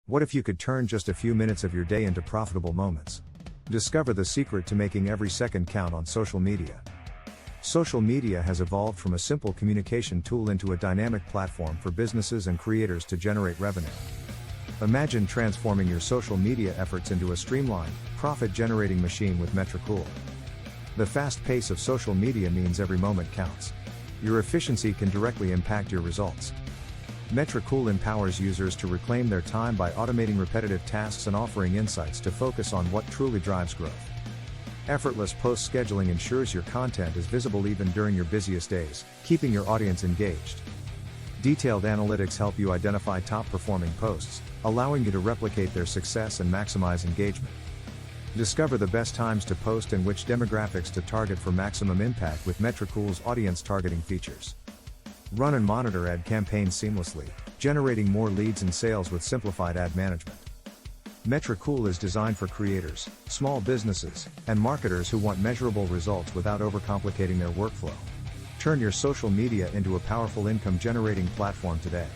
What if you could turn just a few minutes of your day into profitable moments? Discover the secret to making every second count on social media. Social media has evolved from a simple communication tool into a dynamic platform for businesses and creators to generate revenue. Imagine transforming your social media efforts into a streamlined, profit-generating machine with Metricool. The fast pace of social media means every moment counts. Your efficiency can directly impact your results. Metricool empowers users to reclaim their time by automating repetitive tasks and offering insights to focus on what truly drives growth. Effortless post scheduling ensures your content is visible even during your busiest days, keeping your audience engaged. Detailed analytics help you identify top-performing posts, allowing you to replicate their success and maximize engagement. Discover the best times to post and which demographics to target for maximum impact with Metricool's audience targeting features. Run and monitor ad campaigns seamlessly, generating more leads and sales with simplified ad management. Metricool is designed for creators, small businesses, and marketers who want measurable results without overcomplicating their workflow. Turn your social media into a powerful income-generating platform today.